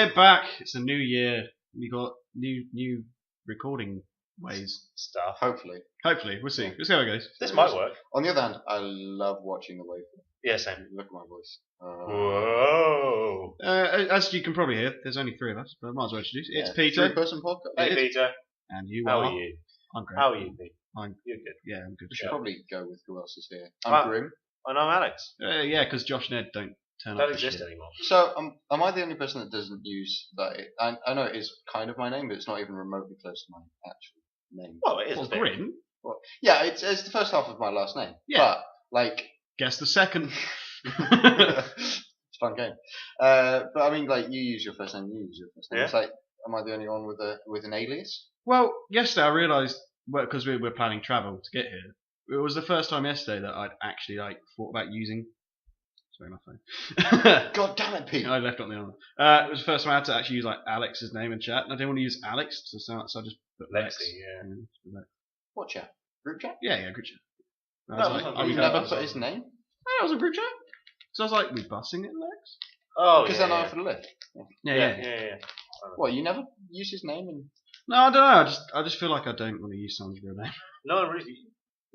we're back. It's a new year. We got new recording ways. Stuff. Hopefully, we'll see. We'll see how it goes. This might work. On the other hand, I love watching the waveform. Yeah, same. Look at my voice. Whoa. As you can probably hear, there's only three of us, but I might as well introduce. It's Peter. Three-person podcast. Hey, Peter. And you How are. are you? I'm great. How are you, Pete? You're good. Yeah, I'm good. We should probably go with who else is here. Ah. I'm Grim. And I'm Alex. Yeah, because Josh and Ed don't turn up. Don't exist anymore. So, am I the only person that doesn't use that? I know it is kind of my name, but it's not even remotely close to my actual name. Well, it is. Well, Grim. Well, yeah, it's the first half of my last name. Yeah. But, like... Guess the second. It's a fun game. But, I mean, like, you use your first name, you use your first name. Yeah. It's like, am I the only one with an alias? Well, yesterday I realised, because we were planning travel to get here, it was the first time yesterday that I'd actually thought about using. Sorry, my phone. God damn it, Pete! I left it on the arm. It was the first time I had to actually use Alex's name in chat, and I didn't want to use Alex, so I just put Lex. Yeah. What chat? Group chat? Yeah, group chat. I No, was it was like, You group never chat. put his name? I was a group chat. So I was like, we bussing it, Lex? Oh, Because yeah. then I for the lift. Yeah. What, you never use his name? And No, I don't know. I just feel like I don't want to use someone's real name.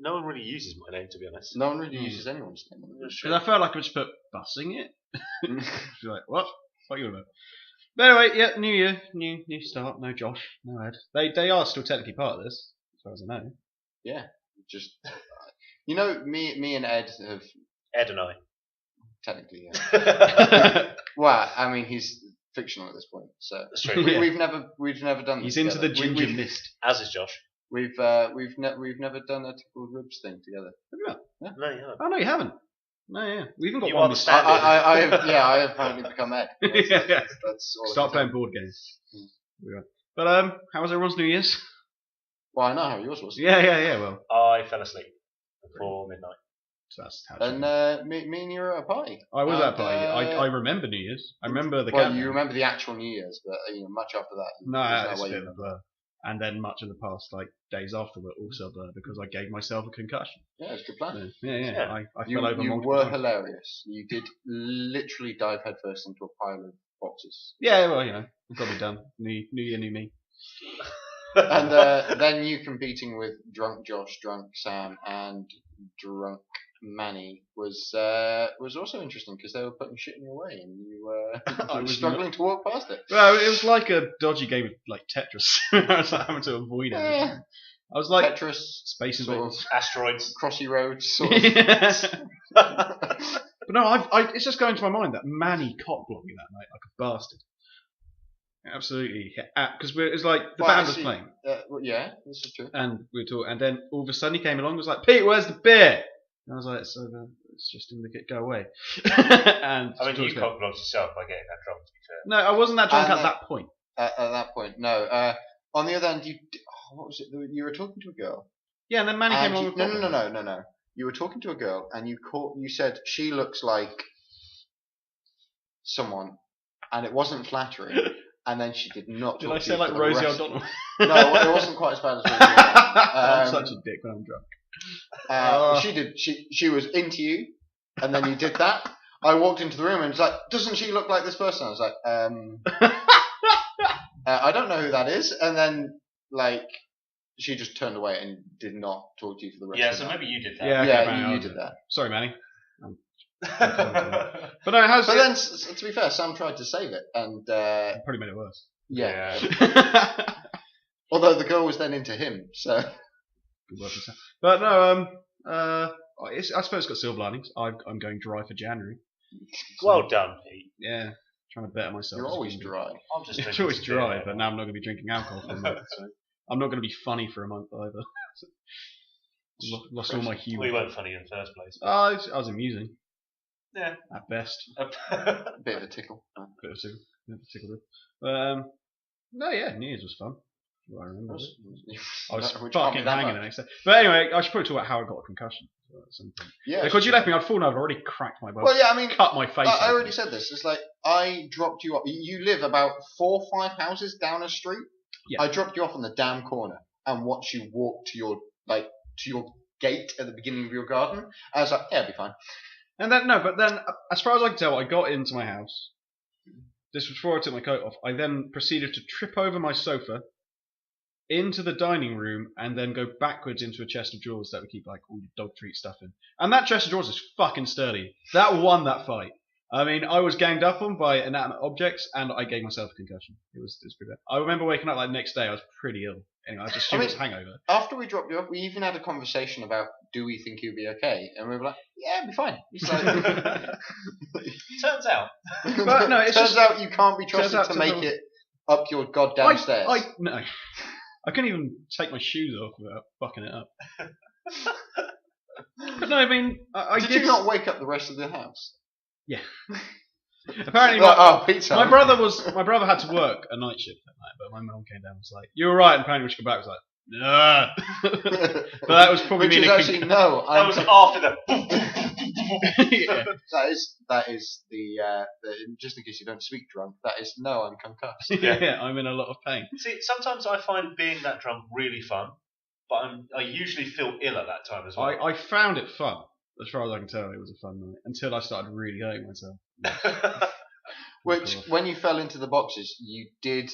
No one really uses my name, to be honest. no one really uses anyone's name. That's Because I felt like I just put bussing it. You're like, what? What are you about? But anyway, yeah, new year, new start. No Josh, no Ed. They are still technically part of this, as far as I know. Yeah, just you know, me and Ed have Ed and I. technically. Yeah. Well, I mean, he's fictional at this point, so That's true. Yeah. we've never done. He's this into the together. ginger mist. As is Josh. We've never done a Tickled Ribs thing together. Have you not? No, you haven't. Oh no, you haven't. No, yeah, we even got You one. are the with- standard. I have apparently become Ed. That's, Yeah. that's all I Start can playing board games. Yeah. But how was everyone's New Year's? say. Well, I know how yours was. Yeah. Well, I fell asleep before midnight. so that's how. It should And be. me and you were at a party. I was at a And, party. I remember New Year's. I remember the. Well, countdown. you remember the actual New Year's, but much after that. No, there's it's no a way bit you of a blur. And then much of the past days after were also a blur because I gave myself a concussion. Yeah, it's a good plan. Yeah. Yeah. I You fell over multiple were times. hilarious. You did literally dive headfirst into a pile of boxes. Yeah, well, it's got to be done. New year, new me. And then you competing with drunk Josh, drunk Sam, and drunk Manny was also interesting because they were putting shit in your way and you I were was struggling to walk past it. Well, it was like a dodgy game of Tetris. I was having to avoid it. Yeah. I was like Tetris, Space sort Invaders. of Asteroids. crossy roads, sort of. But no, it's just going to my mind that Manny cock blocked me that night like a bastard. Absolutely, because it's like the Well, band was actually, playing, well, yeah, this is true. and we were talking, and then all of a sudden he came along and was like, "Pete, where's the beer?" And I was like, it's just in the go away." And I mean, you cock blocked yourself by getting that drunk, to be fair. no, I wasn't that drunk And, at that point. At that point, no. On the other hand, what was it? You were talking to a girl. Yeah, and then Manny came And along. you, with cock block. no. You were talking to a girl, and you said she looks like someone, and it wasn't flattering. And then she did not. Did talk I to say you like for the Rosie rest- O'Donnell? No, it wasn't quite as bad as Rosie O'Donnell. I'm such a dick when I'm drunk. She did. She was into you, and then you did that. I walked into the room and it's like, doesn't she look like this person? I was like, I don't know who that is. And then she just turned away and did not talk to you for the rest Yeah, of the so night. maybe you did that. Yeah, okay, Yeah, Manny, you I'll did do that. Sorry, Manny. But no, how's But it? then, to be fair, Sam tried to save it, and Probably made it worse. yeah. Yeah. Although the girl was then into him, so Good work, Sam. But no, I suppose it's got silver linings. I'm going dry for January. Well done, Pete. Yeah, trying to better myself. you're as a always human dry. I'm just It's drinking always some dry, beer. but now I'm not going to be drinking alcohol for a month. So I'm not going to be funny for a month either. Lost all my humour. We weren't funny in the first place. I was amusing Yeah. at best. A bit of a tickle. Bit of tickle. But no, yeah, New Year's was fun. What I remember. I was Which can't be fucking that hanging much. the next day. But anyway, I should probably talk about how I got a concussion at some point. Yeah. Because you left me, I'd fallen over, already cracked my butt, Well, yeah. I mean, cut my face. I open. already said this. It's like I dropped you off. You live about 4 or 5 houses down a street. Yeah. I dropped you off on the damn corner and watched you walk to your gate at the beginning of your garden. I was like, yeah, it'll be fine. And then, no, but then, as far as I can tell, I got into my house, this was before I took my coat off. I then proceeded to trip over my sofa, into the dining room, and then go backwards into a chest of drawers that we keep like all your dog treat stuff in. And that chest of drawers is fucking sturdy. That won that fight. I mean, I was ganged up on by inanimate objects, and I gave myself a concussion. It was pretty bad. I remember waking up like the next day. I was pretty ill. Anyway, I just assumed it was a hangover. After we dropped you off, we even had a conversation about, do we think you'll be okay? And we were like, yeah, it'll be fine. He's like, Turns out. But no, it's turns out you can't be trusted to make it up your goddamn stairs. No. I couldn't even take my shoes off without fucking it up. But no, I mean, I did you not wake up the rest of the house? Yeah. Apparently, pizza. my brother had to work a night shift that night, but my mum came down and was like, "You were right," and apparently when she came back, was like, "Nah." But that was probably Which is actually no. That was after the. Yeah. That is the just in case you don't speak drunk. That is no, I'm concussed. Yeah, I'm in a lot of pain. See, sometimes I find being that drunk really fun, but I usually feel ill at that time as well. I found it fun. As far as I can tell, it was a fun night until I started really hurting myself. Which, when you fell into the boxes, you did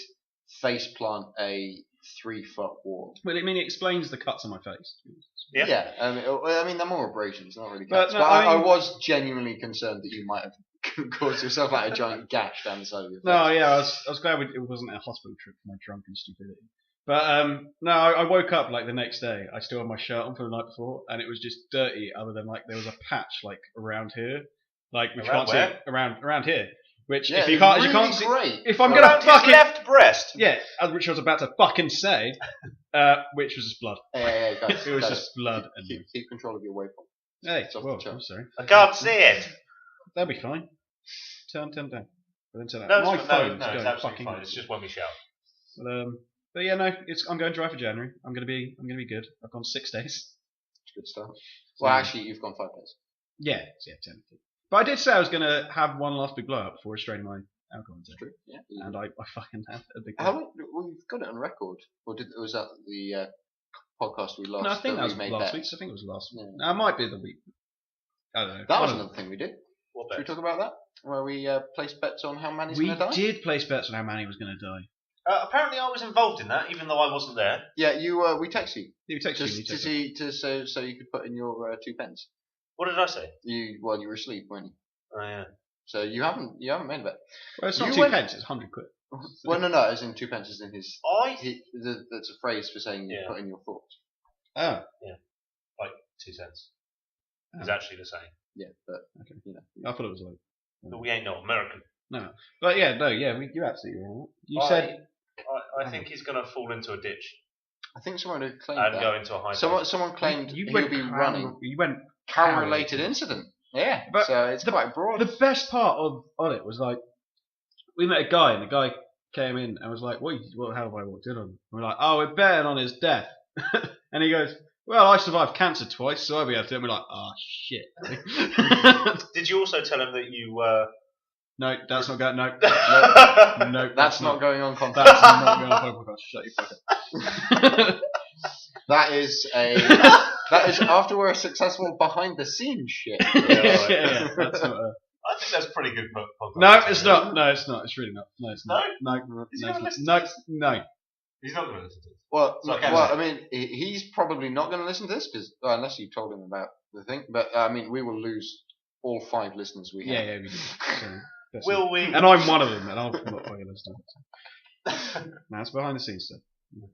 face plant a 3-foot wall. Well, I mean, it explains the cuts on my face. Yeah. I mean, they're more abrasions, not really But cuts. no, But I I mean- was genuinely concerned that you might have caused yourself like a giant gash down the side of your face. No, yeah, I was glad it wasn't a hospital trip for my drunken stupidity. But no, I woke up like the next day. I still had my shirt on from the night before, and it was just dirty. Other than like there was a patch like around here, like which you Around can't where? see around here. Which Yeah, if you can't really see, great. if I'm Around gonna his fucking left breast. yeah, which I was about to fucking say, which was just blood. Hey, guys, It was guys, just blood. And keep control of your waveform. hey, It's off well, the chart. I'm sorry. I can't see it. That'll be fine. Turn down. But then turn No, out. My it's phone's it's going absolutely fucking. fine. It's just when we shout. But yeah, no, I'm going dry for January. I'm gonna be good. I've gone 6 days. Good stuff. Well, actually, you've gone 5 days. Yeah, technically. But I did say I was gonna have one last big blow up before restraining my alcohol intake, True. Yeah. and I fucking had a big. How long? Well, you've got it on record, or was that the podcast we lost? No, I think that was we made last bets? week's. I think it was last week. Yeah. No, it might be the week. I don't know. That was One of another thing we did. What Should we bet? talk about that? Where we placed bets on how Manny's we going to die? did place bets on how Manny was going to die. Apparently, I was involved in that, even though I wasn't there. Yeah, you. We texted you He texted just you. to see so you could put in your 2 pence. What did I say? You were asleep, weren't you? Oh yeah. So you haven't made a bet. Well, it's not You 2 went- pence. It's 100 quid. Well, no, as in 2 pence is in his. That's a phrase for saying you Yeah. put in your thoughts. Oh, Like 2 cents. It's Oh. actually the same. Yeah, but Okay. you know. I thought it was like. But we ain't no American. No, but yeah, you're absolutely right. You said I think he's going to fall into a ditch I think someone had claimed and that. go into a high. Someone claimed you he'll went be running. You went Car-related incident. Yeah, But so it's quite broad. The best part of it was like we met a guy, and the guy came in and was like, how have I walked in on?" And we're like, "Oh, we're betting on his death." And he goes, "Well, I survived cancer twice, so I'll be able to." And we're like, "Oh shit." Did you also tell him that you were? No, that's not going. No, No. no, That's not going on content. That's not going on podcast. Shut your fuck up. That is after we're a successful behind the scenes shit. yeah, that's not. I think that's pretty good podcast. No, it's not. No, it's not. It's really not. No, it's not. No? No, Is he no, gonna it's listen not. to this? No. He's not going to listen to it. Well, It's not I canon. mean, he's probably not going to listen to this because unless you told him about the thing. But I mean, we will lose all 5 listeners we have. Yeah, we do. So, that's Will it. we? And I'm one of them, and I'm not fucking listening. No, it's behind the scenes stuff.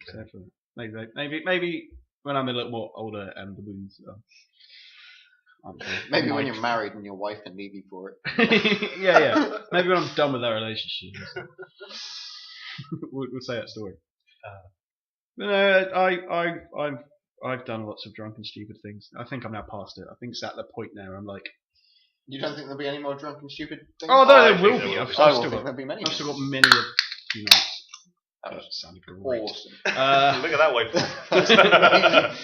So for maybe when I'm a little more older and the wounds are. Maybe when you're married and your wife can leave you for it. yeah. Maybe when I'm done with that relationship. we'll say that story. But no, I've done lots of drunken, stupid things. I think I'm now past it. I think it's at the point now where I'm like, You don't think there'll be any more drunk and stupid things? oh, I there will think be. there I've will still think got. there'll be many. I've still got many a few nights. That That was sounded great. awesome. Look at that waveform.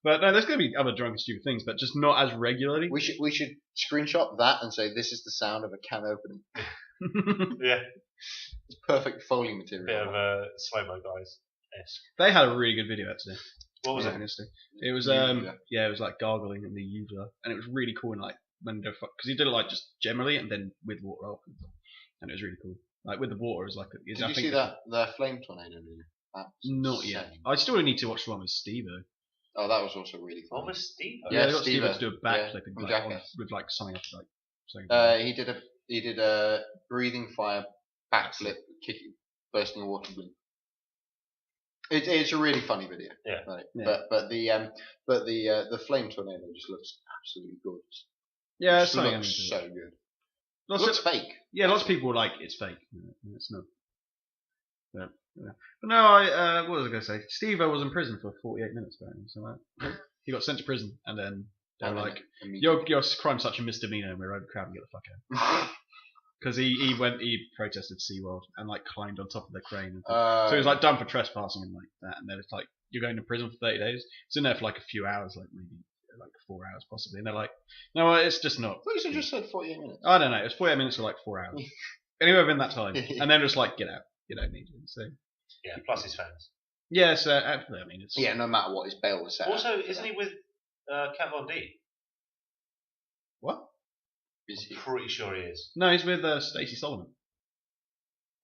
But no, there's going to be other drunk and stupid things, but just not as regularly. We should screenshot that and say this is the sound of a can opening. Yeah, It's perfect Foley bit material. of slow-mo guys esque. They had a really good video actually. What was it? Honestly. It was Uvula. it was like gargling in the uvula, and it was really cool. And like when because he did it like just generally, and then with water off. and it was really cool. Like with the water, it was like. Did you see that the flame tornado movie? Not yet. I still need to watch the one with Steve-O. Oh, that was also really fun. What was Steve? Yeah, they got Steve-O. Steve-O to do a backflip with like something up like. He did a breathing fire backflip, bursting a water balloon. It's a really funny video. Yeah. Right. Yeah. But the flame tornado just looks absolutely gorgeous. Yeah, It it's something I need looks to so do. good. Lots Looks of, fake. yeah, lots of people were like it's fake. It's not. Yeah. But no, what was I going to say? Steve-O was in prison for 48 minutes apparently. So he got sent to prison, and then they were like, "Your crime's such a misdemeanor, and we're overcrowded. Get the fuck out." Because he protested SeaWorld and like climbed on top of the crane. So he was like done for trespassing and like that. And then it's like you're going to prison for 30 days. It's in there for like a few hours, like maybe like 4 hours possibly. And they're like, no, it's just not. You just said 48 minutes. I don't know. It was 48 minutes or like 4 hours. Anywhere within that time. And then just like get out. You don't need to. So Yeah, plus his fans. yeah, so I mean it's No matter what, his bail was set. Also, isn't he with Kat Von D? what? Is he? I'm pretty sure he is. No, he's with Stacey Solomon.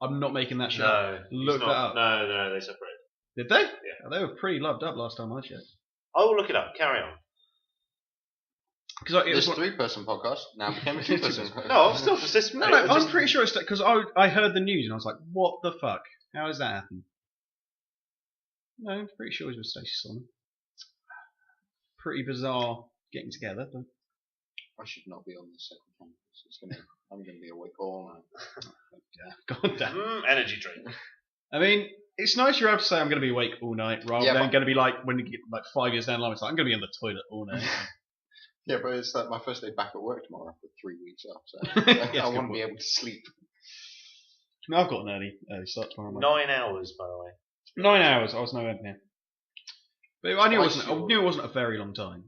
I'm not making that shit up. No, Look he's that not. up. No, they separated. Did they? Yeah. Oh, they were pretty loved up last time I checked. I will look it up. Carry on. Because This 3-person podcast now became a 2-person. No, I'm still persistent. No, I'm pretty sure it's because I heard the news and I was like, what the fuck? How does that happen? No, I'm pretty sure it was with Stacey Solomon. Pretty bizarre getting together, but I should not be on the second campus. I'm going to be awake all night. yeah, god damn. Energy drink. I mean, it's nice you're able to say I'm going to be awake all night rather than going to be like when you get like 5 years down the line, it's like I'm going to be on the toilet all night. Yeah, but it's like my first day back at work tomorrow after 3 weeks off, so Yes, I good want to point. be able to sleep. No, I've got an early start tomorrow morning. 9 hours, by the way. 9 hours. I was nowhere near. But I knew it wasn't a very long time.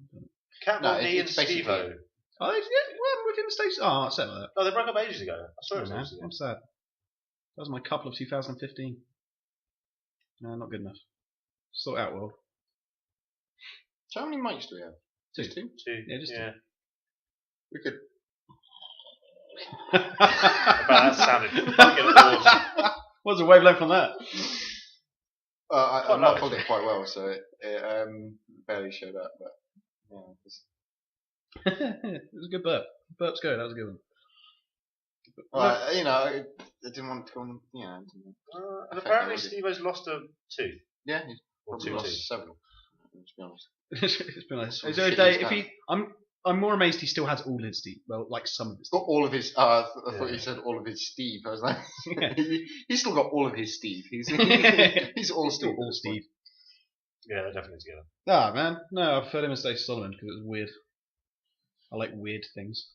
Kat No, Von D and it's basically- Steve-O. Oh, yeah, within the States. Oh, I said that. No, they broke up ages ago. I saw it Oh, man, ages ago. I'm sad. That was my couple of 2015. No, not good enough. Sort out well. So how many mics do we have? Two. Just 2? Yeah, just Yeah. We could. That sounded fucking awesome. What's the wavelength on that? I low, muffled it quite well, so it barely showed up. But It was a good burp. Burp's good. That was a good one. I didn't want to go on. And apparently Steve-O's lost a tooth. Yeah, he's Or probably two lost teeth. several. To be honest. It's been nice. Some Is there a shit day he's if I'm more amazed he still has all his teeth. Well, like some of his Got teeth. all of his. I Yeah. thought you said all of his Steve. I was like, Yeah. he's still got all of his Steve. He's all Still Steve. all Steve. Yeah, they're definitely together. Ah, man. No, I've heard him and Stacey Solomon because it was weird. I like weird things.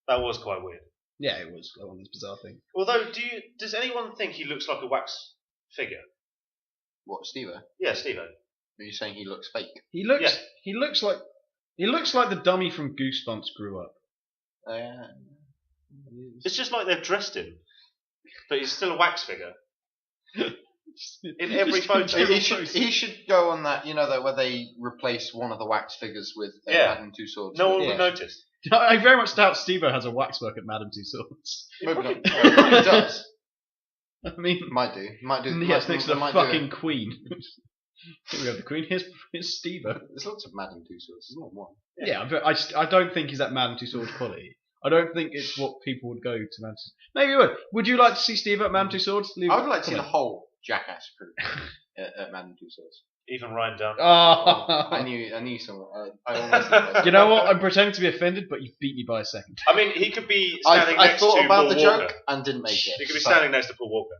That was quite weird. Yeah, it was one of those bizarre things. Although, does anyone think he looks like a wax figure? What, Steve? Are Yeah, Steve-O. you saying he looks fake? He looks like the dummy from Goosebumps grew up. It's just like they've dressed him, but he's still a wax figure. In every photo. He should go on that, that where they replace one of the wax figures with Madame Two Swords. No one would notice. I very much doubt Steve-O has a waxwork at Madame Two Swords. Maybe not. Probably does. I mean, Might do. yes, next to the might fucking Queen. Here we have the Queen. Here's Steve-O. There's lots of Madame Two Swords. There's not one. Yeah, but I don't think he's at Madame Two Swords quality. I don't think it's what people would go to Madame Two Swords. Maybe you would. Would you like to see Steve at Madame Two Swords? I would like to see the whole Jackass crew at Madame Two Swords. Even Ryan Dunn. I knew someone. I almost knew You know what? I'm pretending to be offended, but you beat me by a second. I mean, he could be standing I next thought to about Paul the Walker. joke and didn't make it. He could be standing next to Paul Walker.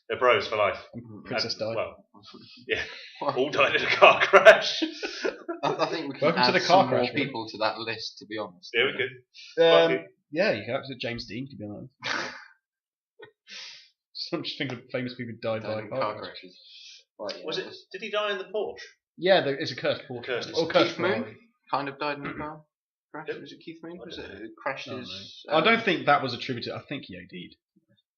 They're bros for life. Princess died. Well, yeah. All died in a car crash. I think we can Welcome to add the car some more crash, man. people to that list, to be honest. Yeah, we could. Yeah, you can absolutely James Dean, to be honest. So I'm just thinking of famous people who died by car crash. crashes. Right, yeah, Was it? Did he die in the Porsche? Yeah, it's a cursed Porsche. Cursed. Or cursed Keith Moon Ferrari. kind of died in a car crash. Did- Was it Keith Moon? I Was don't it crashed I don't his? I don't think that was attributed. I think he OD'd.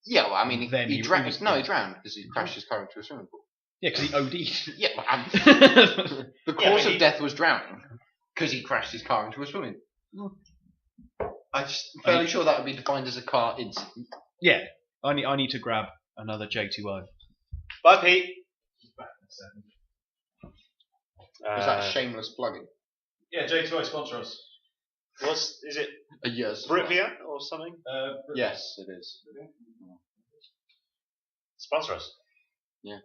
Yeah, well, I mean, Then he he drowned. was- No, he drowned because he crashed his car into a swimming pool. Yeah, because he OD'd. Yeah, well, the Yeah, cause but of death was drowning because he crashed his car into a swimming pool. I'm fairly sure that would be defined as a car incident. Yeah, I need to grab another J2O. Bye, Pete. Is that shameless plugging? Yeah, J2O sponsor us. Is it A year's Britvia or something? Yes, it is. Sponsor us. Yeah.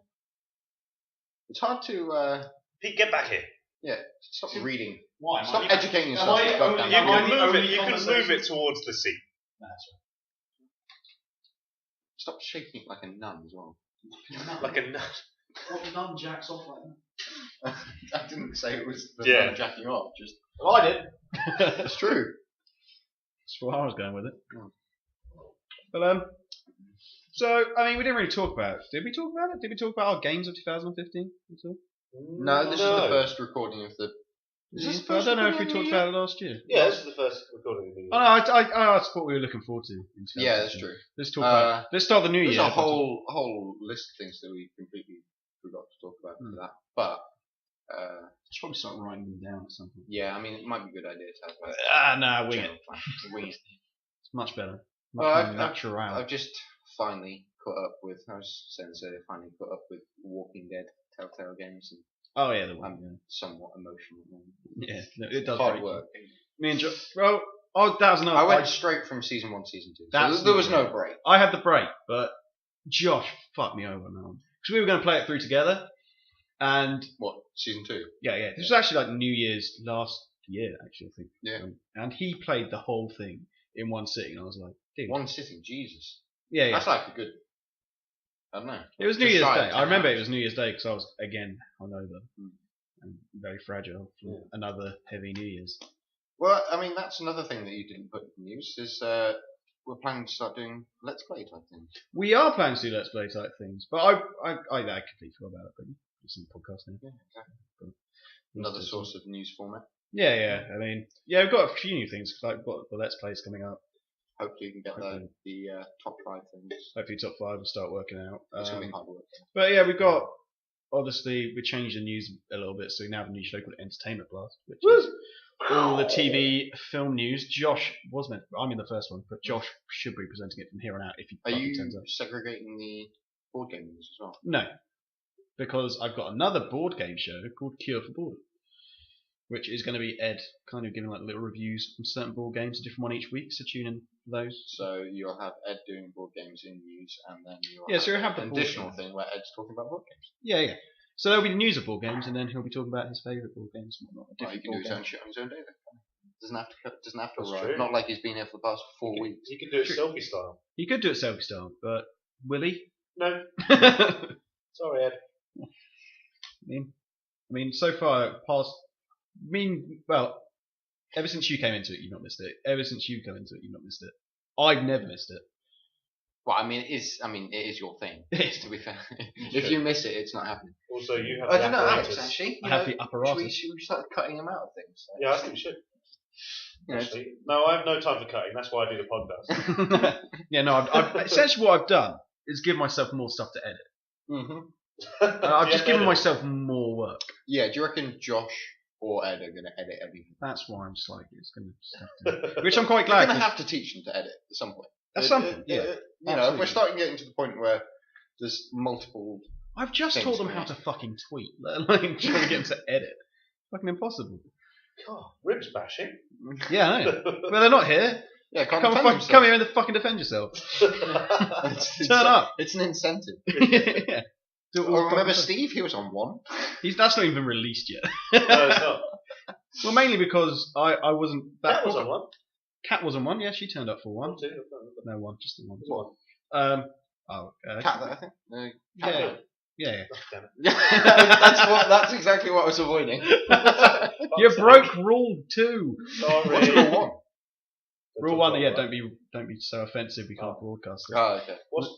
It's hard to. Pete, get back here. Yeah. Stop reading. Why? Stop educating yourself. I Goddamn only- You Am thing. I can the move it. only You can conversation? move it towards the seat. Stop shaking it like a nun as well. Like a nut. What nun jacks off like that? I didn't say it was the Yeah. nun jacking off. Just Well, I did. it's true. That's where I was going with it. Oh. But so I mean, we didn't really talk about it. Did we talk about it? Did we talk about our games of 2015 at all? No, this is the first recording of the. Is this the I first don't know if we recording of talked the year? about it last year. Yeah, this is the first recording of the year. Oh no, that's what we were looking forward to. In Yeah, that's 2015. true. Let's talk about. Let's start the new There's year. a whole list of things that we completely forgot to talk about for that. But Should probably start writing them down or something. yeah, I mean, it might be a good idea to have Nah, wing it. general plan. Wing it. It's much better. Much Well, more natural. I've just finally caught up with. I was saying so. Finally caught up with Walking Dead Telltale games, and Oh yeah, the I'm one. somewhat emotional. Yeah, no, it does. Hard break work. you. Me and Joe. Well, that was another. I went straight from season 1 to season 2. That's So there was the- no break. I had the break, but Josh fucked me over on that one because we were going to play it through together, and What, season 2? yeah, this was actually like New Year's last year, actually, I think. Yeah. And he played the whole thing in one sitting, and I was like, dude. One sitting, Jesus. Yeah. That's like a good. I don't know. It was New Just Year's shy of Day. 10 I remember hours. it was New Year's Day because I was again hungover and very fragile for another heavy New Year's. Well, I mean, that's another thing that you didn't put in the news is we're planning to start doing Let's Play type things. We are planning to do Let's Play type things, but I completely forgot about it. But it's in the podcast now. Yeah, exactly. Another source of news format. Yeah. I mean, yeah, we've got a few new things. Like we've got the Let's Plays coming up. Hopefully, you can get Hopefully. the top 5 things. Hopefully, top 5 will start working out. It's going to be hard work. But yeah, we've got. Obviously, we changed the news a little bit, so we now have a new show called Entertainment Blast, which is all the TV film news. Josh was meant. I'm in the first one, but Josh should be presenting it from here on out if he Are fucking you turns up. segregating the board game news as well? No, because I've got another board game show called Cure for Boredom, which is going to be Ed kind of giving like little reviews on certain board games, a different one each week. So tune in for those. So you'll have Ed doing board games in news, and then you'll So you'll have the an board additional games. thing where Ed's talking about board games. Yeah. So there'll be news of board games, and then he'll be talking about his favourite board games and whatnot. Well, you different can do board his own games. shit on his own day then. Doesn't have to That's arrive. true. Not like he's been here for the past 4 weeks. You can do it True. selfie style. He could do it selfie style, but will he? No, I sorry, Ed. mean, so far, well, ever since you came into it, you've not missed it. Ever since you've come into it, you've not missed it. I've never missed it. Well, I mean, it is your thing. It is. To be fair, if you miss it, it's not happening. Also, you have I the don't know, Alex. apparatus. Actually, I have the apparatus. Should we start cutting him out of things? Yeah, I think we should. You know, Actually, no, I have no time for cutting. That's why I do the podcast. Yeah, no. I've essentially what I've done is give myself more stuff to edit. I've just given myself more work. Yeah, do you reckon Josh or Ed are going to edit everything? That's why I'm just like it's going to, which I'm quite You're glad. going to 'cause have to teach them to edit at some point. That's something. Yeah. You know, if absolutely. we're starting getting to the point where there's multiple. I've just Things taught them going how on. to fucking tweet, let alone trying to get them to edit. Fucking impossible. God, ribs bashing. Yeah, I know. Well, they're not here. Yeah, can't Come, defend fuck, themselves. come here and fucking defend yourself. It's Turn up. It's an incentive. Yeah. Do it all Or remember fucking- Steve? He was on one. That's not even released yet. No, it's not. Well, mainly because I wasn't. That was on one. Cat was on one. Yeah, she turned up for one. One, two, No, one, just the one. one. Cat, I think. Yeah. Yeah. Damn it. That's exactly what I was avoiding. You broke rule 2. Sorry. What's rule 1? Rule 1. Yeah, don't be so offensive. We can't broadcast it. Oh, okay. What's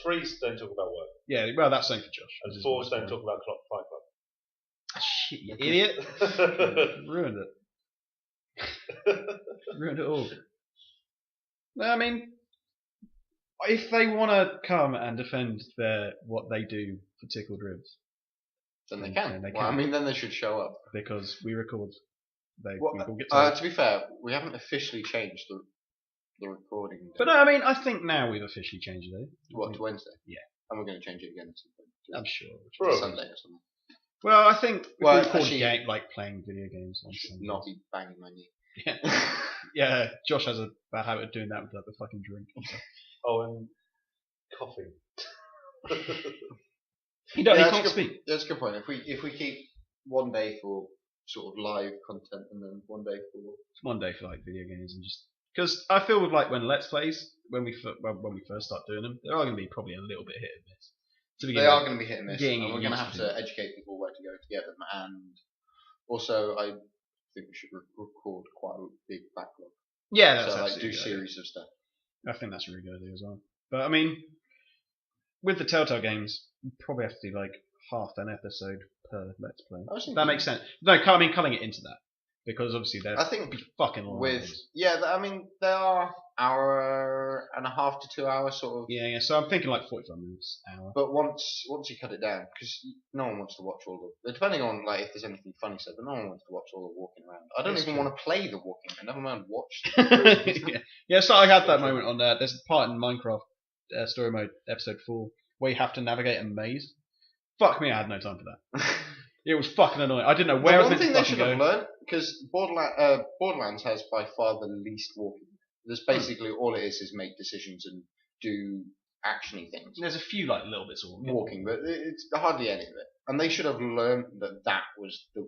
3's don't talk about work. Yeah. Well, that's something for Josh. And This is 4's my don't story. talk about clock, Fight Club. Shit, you idiot! Ruined it. Ruined it all. No, I mean, if they want to come and defend what they do for Tickled Ribs, Then they Yeah, can. they Well, I can. mean, then they should show up. because we record, we will get To be fair, we haven't officially changed the recording. But no, I mean, I think now we've officially changed it. What, to Wednesday? Yeah. And we're going to change it again at some point. I'm sure. Probably. Sunday or something. Well, I think if Well, we record actually- game, like playing video games on Should Sundays. not be banging my knee. Yeah, Josh has a bad habit of doing that with the fucking drink. Oh, and coughing. He that's can't good- speak. That's a good point. If we keep one day for sort of live content and then one day for It's one day for like video games and just because I feel with like when Let's Plays when we first start doing them, they're all going to be probably a little bit hit and miss. To begin they are with. going to be hit and miss, getting and we're going to used have to to educate people where to go to get them. And also, I think we should record quite a big backlog. Yeah, that's so like absolutely do good. series of stuff. I think that's a really good idea as well. But I mean, with the Telltale games, we probably have to do like half an episode per Let's Play. I was That thinking- makes sense. No, I mean culling it into that because obviously they're I think fucking long. with games. I mean they are hour and a half to 2 hours sort of. Yeah. So I'm thinking like 45 minutes, hour. But once you cut it down, because no one wants to watch all the, depending on like if there's anything funny said, but no one wants to watch all the walking around. I don't It's even true. want to play the walking around. Never mind watch. Yeah. So I had that moment on there. There's a part in Minecraft story mode episode 4 where you have to navigate a maze. Fuck me, I had no time for that. It was fucking annoying. I didn't know where I The was one meant thing to they fucking should go. have learned, because Borderlands has by far the least walking. There's basically all it is make decisions and do actiony things. There's a few like little bits of Walking, but it's hardly any of it. And they should have learned that was the.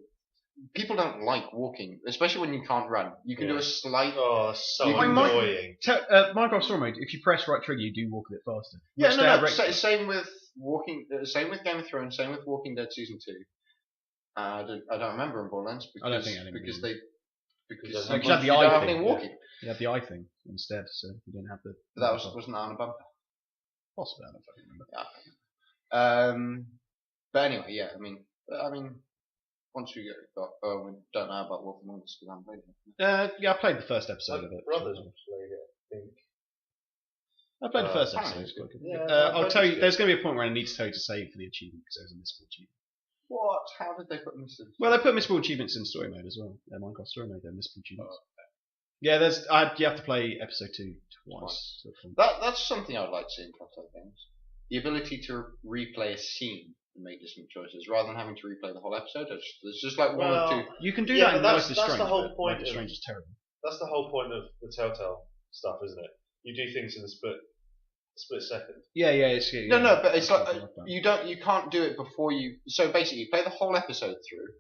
People don't like walking, especially when you can't run. You can do Yeah. a slight. Oh, so You can- annoying. Minecraft story mode, if you press right trigger, you do walk a bit faster. Yeah, Which they have rectified. Same with walking. Same with Game of Thrones. Same with Walking Dead season 2. I don't remember in Borderlands because I don't think any because of they Because you you had the don't eye have thing, any walking. You had the eye thing instead, so you didn't have the. But that wasn't that on a bumper. possible. I don't fucking remember. But anyway, yeah. I mean, once we we don't know about Wolf Among Us because I haven't played it. Yeah, I played the first episode of it. Brothers played it, I think. I played the first apparently episode. It's quite good. Yeah, I'll tell you. There's going to be a point where I need to tell you to save for the achievement because there's a missable achievement. What? How did they put this in? Well, they put missable achievements in story mode as well. Minecraft story mode, they're missable achievements. Yeah, you have to play episode 2 twice. That's something I'd like to see in Telltale games. The ability to replay a scene and make different choices rather than having to replay the whole episode. It's just like one or two. You can do Yeah, that in but Life is that's Strange. the whole but point Life is of- Strange is terrible. That's the whole point of the Telltale stuff, isn't it? You do things in a split second. Yeah, it's No, but it's like that. you can't do it before you. So basically, you play the whole episode through,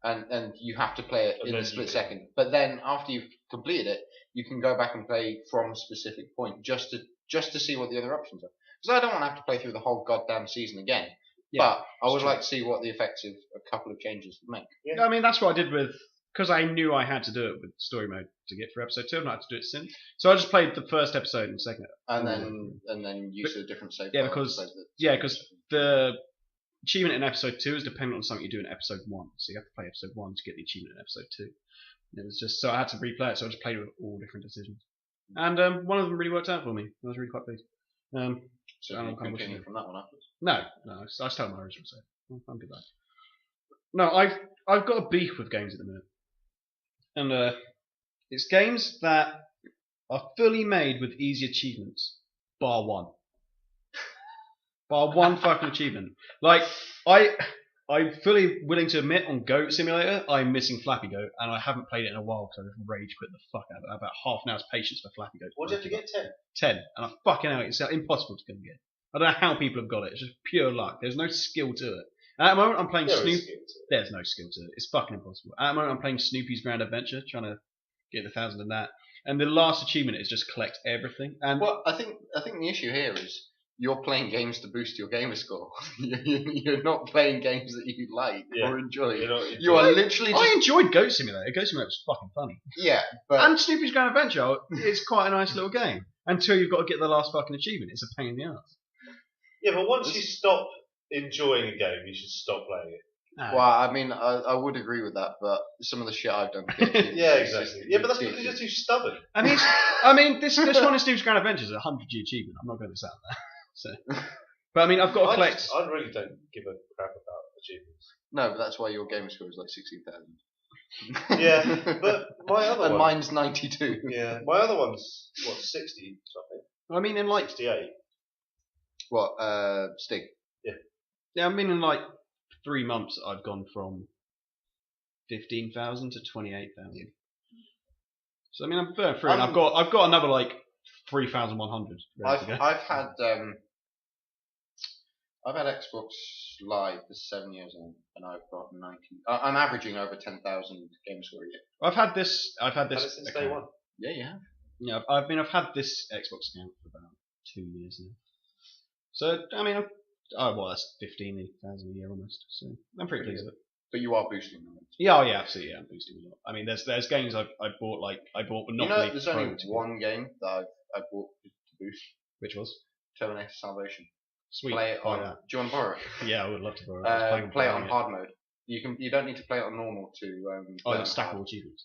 and you have to play it And in then a split you- second. But then after you've completed it, you can go back and play from a specific point just to see what the other options are. Because I don't want to have to play through the whole goddamn season again. Yeah, but I would true. like to see what the effects of a couple of changes would make. I mean, that's what I did with because I knew I had to do it with story mode to get through episode 2. I've not had to do it since, so I just played the first episode and second. And then use a different save. Yeah, file because- to save the- Yeah, because the achievement in episode 2 is dependent on something you do in episode 1. So you have to play episode 1 to get the achievement in episode 2. And it was just so I had to replay it, so I just played with all different decisions. And one of them really worked out for me. I was really quite pleased. So I you don't kind of continue wish from that one afterwards. No, I still have my original save. I'm good at that. No, I've got a beef with games at the minute, and it's games that are fully made with easy achievements, bar one. Bar one fucking achievement. Like I'm fully willing to admit on Goat Simulator, I'm missing Flappy Goat, and I haven't played it in a while because I just rage quit the fuck out of it. I have about half an hour's patience for Flappy Goat. What do you have to get 10? 10, and I fucking hell, it's impossible to get. I don't know how people have got it. It's just pure luck. There's no skill to it. And at the moment, I'm playing There is Snoop. skill to it. There's no skill to it. It's fucking impossible. At the moment, I'm playing Snoopy's Grand Adventure, trying to get the 1,000 in that. And the last achievement is just collect everything. And Well, I think the issue here is you're playing games to boost your gamer score. You're not playing games that you like Yeah. or enjoy. You're not You are enjoying- literally just I enjoyed Goat Simulator. Goat Simulator was fucking funny. yeah, but And Snoopy's Grand Adventure is quite a nice little game. Until you've got to get the last fucking achievement. It's a pain in the ass. Yeah, but once you stop enjoying a game, you should stop playing it. No. well, I mean, I would agree with that, but some of the shit I've done. to get achievements Yeah, is exactly. just Yeah, but that's because ridiculous. you're too stubborn. This one in Snoopy's Grand Adventure is a 100G achievement. I'm not going to say that. So, but I mean, I've got to collect. I really don't give a crap about achievements. No, but that's why your gamer score is like 16,000. Yeah, but my other and one. mine's 92. Yeah, my other one's, 60 something? I mean, in like 68. What? Stig. yeah, I mean in like 3 months, I've gone from 15,000 to 28,000. So I mean, I'm going through, and I've got another like 3,100 ready to go. I've had Xbox Live for 7 years, and I've got 90. I'm averaging over 10,000 games for a year. I've had this Since day one. Yeah, you have. Yeah, I've had this Xbox account for about 2 years now. So I mean, that's 15,000 a year almost. So I'm pretty pleased with it. But you are boosting them. Yeah, oh yeah, absolutely. Yeah, I'm boosting a lot. I mean, there's games I bought, like I bought Monopoly. There's only one game that I bought to boost. Which was Terminator Salvation. sweet. Play it on. Yeah. Do you want to borrow it? Yeah, I would love to borrow it. Play it on hard mode. You don't need to play it on normal to. It's stackable achievements.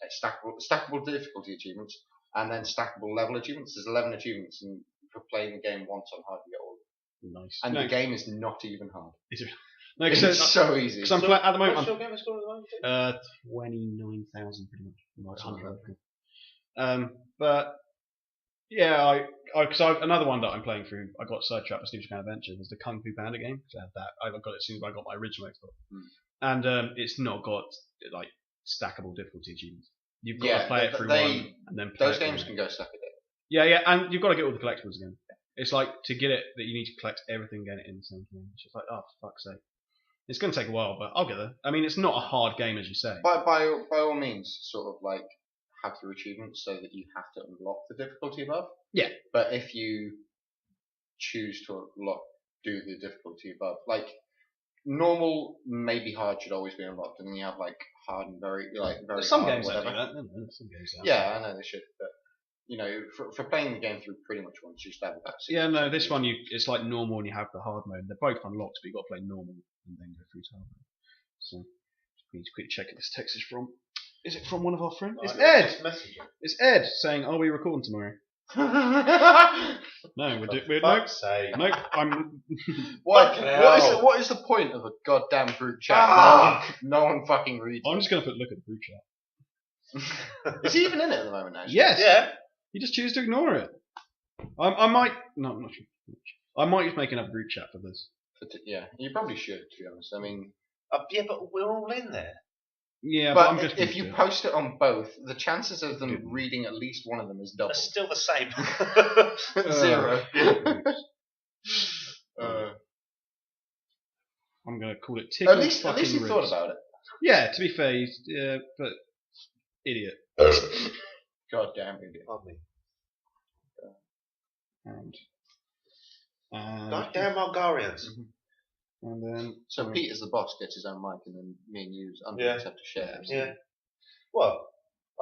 Stackable difficulty achievements, and then stackable level achievements. There's 11 achievements, and for playing the game once on hard, you get all of them. Nice. And the game is not even hard. No, It's so easy. Because at the moment, What's your game score at the moment? 29,000 pretty much. Like 100. But yeah, another one that I'm playing through. I got sidetracked by Stupid Adventure was the Kung Fu Panda game. So I had that. I got it as soon as I got my original Xbox, and it's not got like stackable difficulty achievements. You've got to play it through one, and then play those it games through can go stuck a bit. Yeah, and you've got to get all the collectibles again. It's like to get it that you need to collect everything, get it in the same thing. It's just like, oh, for fuck's sake. It's going to take a while, but I'll get there. I mean, it's not a hard game, as you say. By all means, sort of like have your achievements so that you have to unlock the difficulty above. Yeah. But if you choose to do the difficulty above, like normal, maybe hard should always be unlocked, and then you have like hard and very Some hard games or whatever. that do that. Some games that. Yeah, I know they should, but for playing the game through pretty much once, you just have that. Yeah, no, this one it's like normal and you have the hard mode. They're both unlocked, but you've got to play normal and then go through to hard mode. So we need to quickly check if this text is from. Is it from one of our friends? It's Ed. It's Ed saying, "Are we recording tomorrow?" No, we're no. I'm. What is the point of a goddamn group chat? No one fucking reads. I'm just gonna look at the group chat. Is he even in it at the moment? Actually? Yes. Yeah. You just choose to ignore it. I might. No, I'm not sure. I might just make another group chat for this. Yeah, you probably should, to be honest. I mean, yeah, but we're all in there. Yeah, but I'm just if you post it on both, the chances of them reading at least one of them is double. It's still the same. 0. I'm gonna call it Tickled Ribs. At least you thought about it. Yeah, to be fair, but idiot. Goddamn idiot. And Goddamn Bulgarians. And then so Pete as the boss gets his own mic, and then me and you have to share. Yeah. Well,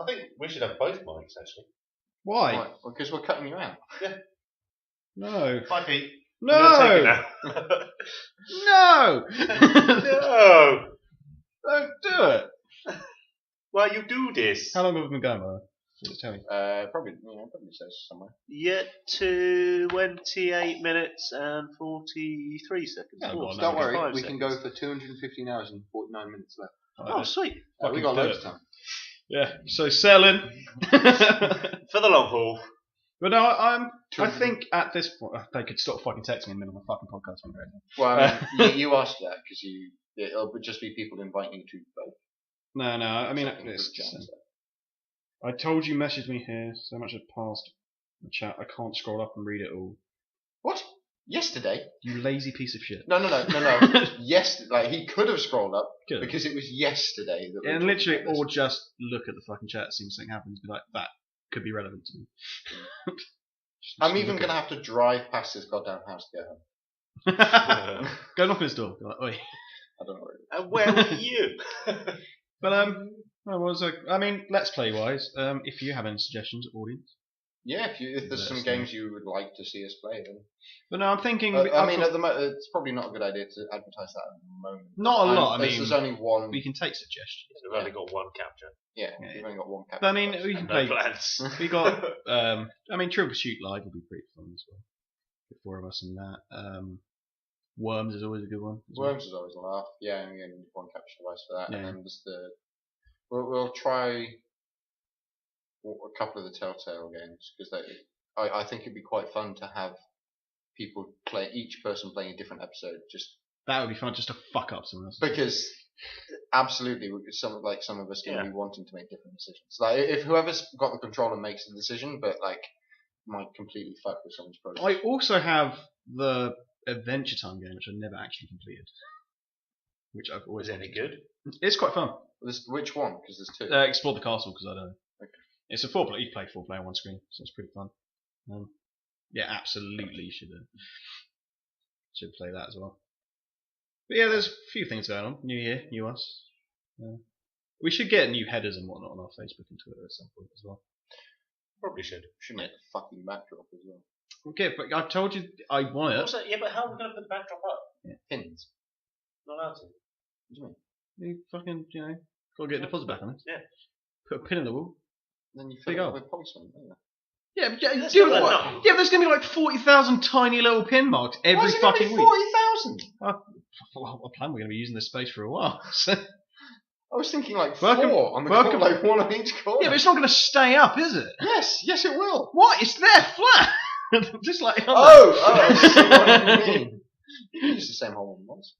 I think we should have both mics actually. Why? Well, because we're cutting you out. Yeah. No. Bye, Pete. No. No. No. Don't do it. Why you do this? How long have we been going, by the way? Just tell me. Probably says somewhere. Yeah, 28 minutes and 43 seconds. Don't worry, we can go for 215 hours and 49 minutes left. Oh, sweet. We got loads of time. Yeah, so selling. For the long haul. But no, I think at this point, they could stop fucking texting me in the middle of my fucking podcast. Well, I mean, you asked that because it'll just be people inviting you to both. No, I mean, I told you message me here, so much has passed the chat, I can't scroll up and read it all. What? Yesterday? You lazy piece of shit. No. Yes, like he could have scrolled up because it was yesterday. That and literally, or just look at the fucking chat, see if something happens, be like, that could be relevant to me. I'm even going to have to drive past this goddamn house to get home. Go knock on his door. Be like, oi. I don't know where it is. And where were you? But I mean, let's play wise. If you have any suggestions, audience. Yeah, if there's some games you would like to see us play, then. But no, I'm thinking. At the moment, it's probably not a good idea to advertise that at the moment. Not a lot. I mean, there's only one. We can take suggestions. We've only got one capture. Yeah, we've only got one capture. But I mean, we can play. Plans. We got. I mean, Triple Shoot Live will be pretty fun as well. The four of us and that. Worms is always a good one. Worms is always a laugh. Yeah, and again, one capture device for that. Yeah. And then there's We'll try a couple of the Telltale games because I think it'd be quite fun to have people play, each person playing a different episode, just That would be fun, just to fuck up someone else. because absolutely some of us going to be wanting to make different decisions. Like if whoever's got the controller makes the decision, but like might completely fuck with someone's progress. I also have the Adventure Time game, which I've never actually completed. Which I've always Is it any good? It's quite fun. Which one? Because there's two. Explore the castle, because I don't know. Okay. It's a 4-player. You play 4-player on one screen, so it's pretty fun. Yeah, absolutely should play that as well. But yeah, there's a few things going on. New year, new us. We should get new headers and whatnot on our Facebook and Twitter at some point as well. Probably should. Should make a fucking backdrop as well. Okay, but I've told you I want it. Also, yeah, but how are we going to put the backdrop up? Yeah. Pins. Not allowed to. What do you mean? You fucking, gotta get a deposit back on it. Yeah. Put a pin in the wall. Then you Big fill up. it with polycrystal, don't you? Yeah, but That's do not what? enough. Yeah, but there's gonna be like 40,000 tiny little pin marks every fucking week. 40,000? Well, I plan we're gonna be using this space for a while. So. I was thinking like Welcome- 4 on the welcome- corner, like one on each corner. Yeah, but it's not gonna stay up, is it? Yes, it will. What? It's there flat. Just like I see what you mean. You can use the same hole once.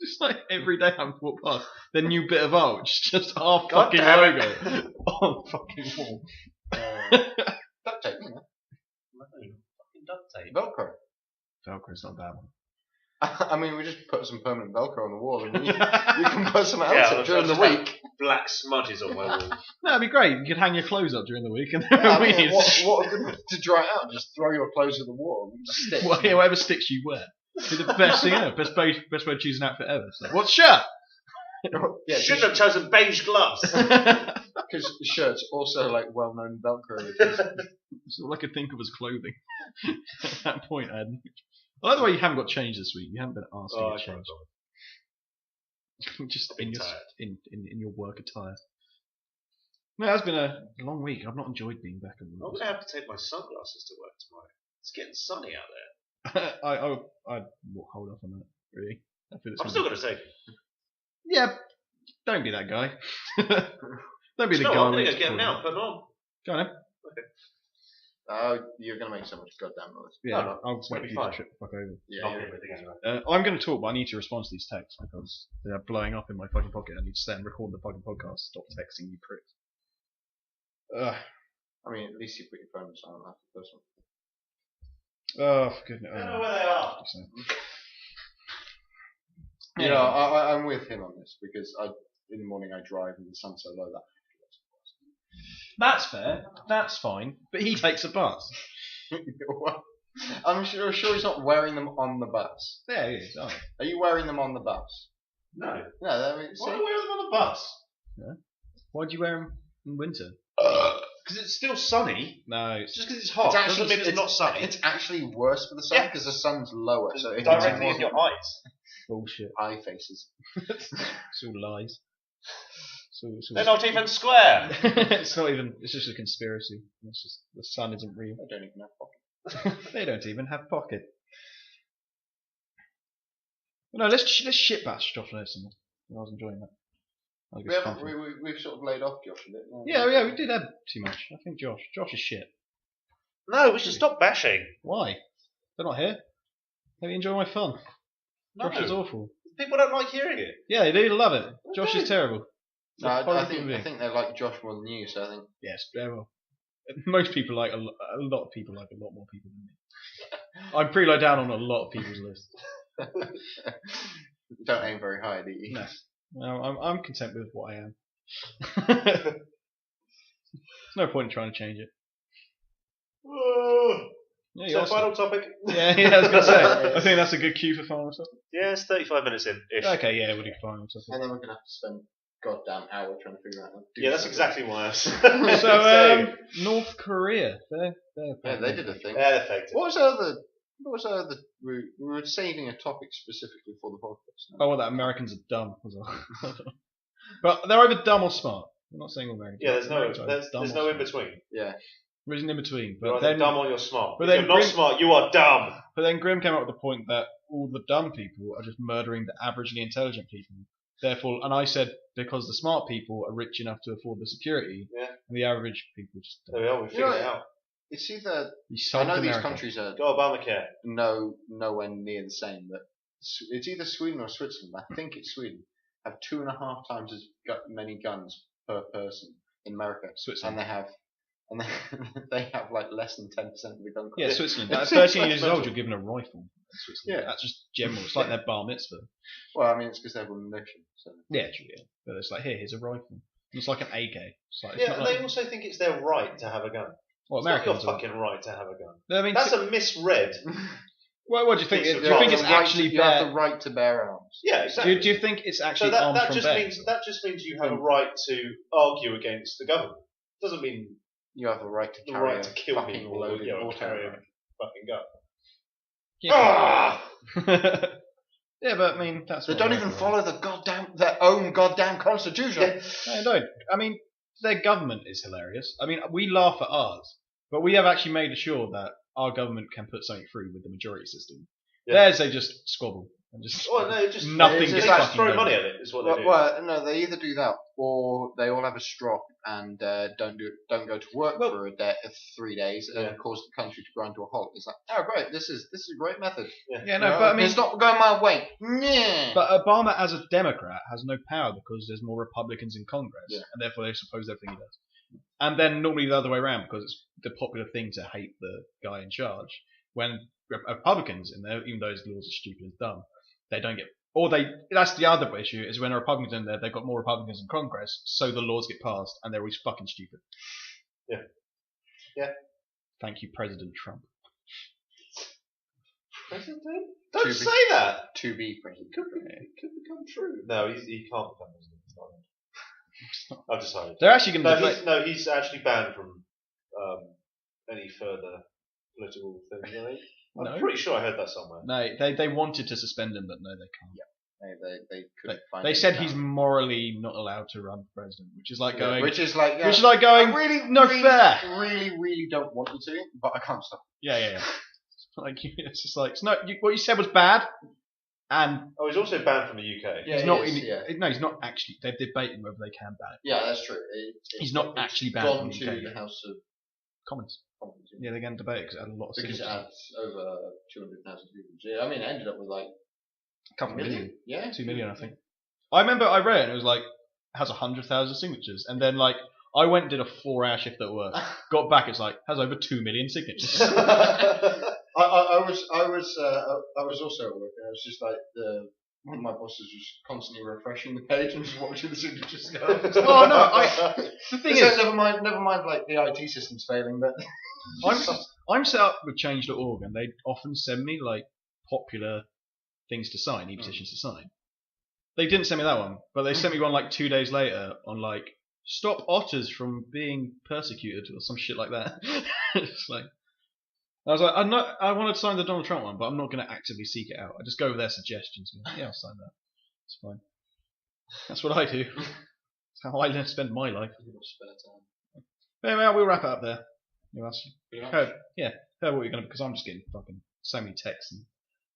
just like every day I walk past the new bit of art, which is just our God fucking damn logo it. on the fucking wall. Duct tape, you know. No, fucking duct tape. Velcro. Velcro's not a bad one. I mean, we just put some permanent Velcro on the wall and you can put some else Yeah, up during the I'll just week. Black smudges on my wall. No, it'd be great. You could hang your clothes up during the week and Yeah, I mean, then what a good way to dry it out? Just throw your clothes at the wall and just stick. whatever sticks you wear. Be the best thing ever. Best way to choose an outfit ever. So, what's shirt? Yeah, Shouldn't have chosen beige gloves. because shirts also like well-known Velcro. That's all I could think of as clothing. At that point, I hadn't. I like the way you haven't got changed this week. You haven't been asked to get changed. Just in your work attire. No, it's been a long week. I've not enjoyed being back at I'm work. going to have to take my sunglasses to work tomorrow. It's getting sunny out there. I will hold off on that. Really, I feel it's I'm still going to take them. Yeah, don't be that guy. Don't be the No, guy. I'm going we to get them now. Put them on. Go on then. You're going to make so much goddamn noise. Yeah, No, I'll wait for you fine. to trip the fuck over. Yeah, I'll yeah. get everything anyway. I'm going to talk, but I need to respond to these texts because they're blowing up in my fucking pocket. I need to stay and record the fucking podcast. Stop texting, you pricks. I mean, at least you put your phone on silent after the first one. Oh, for goodness. I don't know where they are. You know, I'm with him on this because in the morning I drive and the sun's so low that. That's fair. That's fine. But he takes a bus. I'm sure he's not wearing them on the bus. There he is. Oh. Are you wearing them on the bus? No. No, I mean, Why do I wear them on the bus? Why'd you wear them in winter? Because it's still sunny. No, it's Just because it's hot doesn't mean it's not sunny. It's actually worse for the sun Yeah. because the sun's lower, so it directly in your eyes. bullshit. eye faces. It's all lies. They're not even square. It's not even. It's just a conspiracy. It's just the sun isn't real. I don't even have pockets. They don't even have pocket. No, let's shit bash Josh Nelson. I was enjoying that. We've sort of laid off Josh a bit. Yeah, we did have too much. I think Josh is shit. No, we should stop bashing. Why? They're not here. Let me enjoy my fun. No. Josh is awful. People don't like hearing it. Yeah, they do love it. Josh is terrible. No, I think they like Josh more than you, so I think. Yes, very well. Most people like a lot of people like a lot more people than me. I'm pretty low down on a lot of people's list. Don't aim very high, do you? No, I'm content with what I am. There's no point in trying to change it. Yeah, So final topic. Yeah, I was gonna say. I think that's a good cue for final topic. Yeah, it's 35 minutes in. Ish. Okay, yeah, we'll do final topic. And then we're gonna have to spend goddamn hour trying to figure out how to do Yeah, that's something. exactly why I was. So, North Korea, Yeah, they did a thing. Yeah, they're faked. What was the other? We were saving a topic specifically for the podcast. Oh, well, that Americans are dumb. Was all. But they're either dumb or smart. I'm not saying Americans. Yeah, there's Americans are either dumb there's or no in smart. between. Yeah. There isn't in between. You're But either then, dumb or you're smart. but If then you're not Grim- smart, you are dumb. But then Grimm came up with the point that all the dumb people are just murdering the averagely intelligent people therefore, and I said because the smart people are rich enough to afford the security, and the average people just don't. There we are. We figured it out. It's either I I know these countries are Go Obamacare. nowhere near the same, but it's either Sweden or Switzerland. I think it's Sweden. Have 2.5 times as many guns per person in America, Switzerland. and they have like less than 10% of the gun. Yeah, Switzerland. At 13 years old, you're given a rifle. In Switzerland. Yeah. That's just general. It's like their bar mitzvah. Well, I mean, it's because they have ammunition. So. Yeah, true. Yeah. But it's like here's a rifle. It's like an AK. It's like, it's Yeah, not and like, they also think it's their right to have a gun. well, It's not your Americans. fucking right to have a gun. I mean, That's a misread. what do you think? piece Do of you think right. it's actually you have bear? the right to bear arms? Yeah, exactly. Do you think it's actually so armed that from just bear? means you have a right to argue against the government. Doesn't mean You have the right to the carry right to a kill fucking people or loaded auto carry a rifle. fucking gun. Yeah. Yeah, but I mean that's. They what don't America even is. follow their own goddamn constitution. Yeah. No, they don't. I mean, their government is hilarious. I mean, we laugh at ours, but we have actually made sure that our government can put something through with the majority system. Yeah. Theirs, they just squabble and just. Well, no, just Nothing They gets just fucking throw done. money at it. Is what they do. Well, no, they either do that or they all have a strop and don't go to work for 3 days and cause the country to grind to a halt. It's like, oh great, this is a great method. Yeah, no, but I mean, it's not going my way. Nah. but Obama as a Democrat has no power because there's more Republicans in Congress, and therefore they suppose everything he does. And then normally the other way around because it's the popular thing to hate the guy in charge. When Republicans in there, even though his laws are stupid and dumb, they don't get. Or that's the other issue, is when a Republican's in there, they've got more Republicans in Congress, so the laws get passed, and they're always fucking stupid. Yeah. Yeah. Thank you, President Trump. President? Don't say that! To be president. It could become true. No, he can't become president. It's not. I've decided. They're actually going to debate. He's actually banned from any further political things, I think. I'm pretty sure I heard that somewhere. No, they wanted to suspend him, but no, they can't. Yeah. They couldn't find. They said he's morally not allowed to run for president, which is like going. Which is like going. I fair. Really don't want you to, but I can't stop. Yeah. Like it's just like it's not. What you said was bad, and he's also banned from the UK. Yeah, he's not. No, he's not actually. They're debating whether they can ban it. Yeah, that's true. He's not actually banned gone from the to UK. the House of Commons. Yeah, they're going to debate it because it had a lot of because it signatures. had over 200,000 people. Yeah, I mean, it ended up with like A couple million. Yeah, 2 million, I think. I remember I read it and it was like, it has 100,000 signatures. And then like, I went and did a 4-hour shift at work. Got back, it's like, has over 2 million signatures. I was also at work and I was just like, one of my bosses was constantly refreshing the page and just watching the signatures go. Oh no, the thing is, never mind like the IT system's failing, but I'm set up with change.org and they often send me like popular things to sign, e-petitions to sign. They didn't send me that one, but they sent me one like 2 days later on like stop otters from being persecuted or some shit like that. It's like I was like, I want to sign the Donald Trump one, but I'm not going to actively seek it out. I just go with their suggestions. And go, yeah, I'll sign that. It's fine. That's what I do. That's how I spend my life. But anyway, we'll wrap it up there. You ask? Heard what you're going to, because I'm just getting fucking so many texts and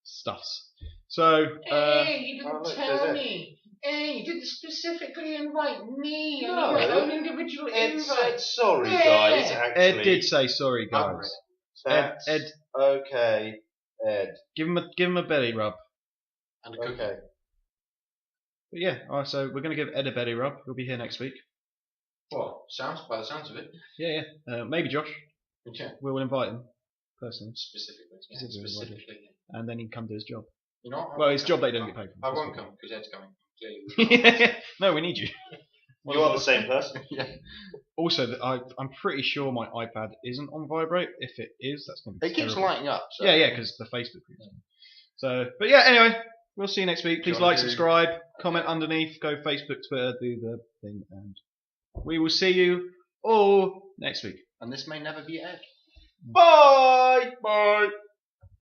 stuffs. So, hey, you didn't tell me. Hey, you didn't specifically invite me. No. I need my own individual Ed invite. said sorry, guys. Actually, Ed did say sorry, guys. That's Ed, okay, Ed. give him a belly rub. and a cookie. Okay. But yeah, alright, so we're going to give Ed a belly rub. He'll be here next week. Well, by the sounds of it. Yeah. Maybe Josh. Yeah. We'll invite him personally, Specifically. and then he can come do his job. You know, Well, his job they don't get paid for. I won't come because Ed's coming. No, we need you. You are the same person. Yeah. Also, I'm pretty sure my iPad isn't on vibrate. If it is, that's going to be It keeps terrible. lighting up. So. Yeah, because the Facebook group. So, but yeah, anyway, we'll see you next week. Please like, subscribe, comment underneath, go Facebook, Twitter, do the thing, and we will see you all next week. And this may never be Ed. Bye. Bye.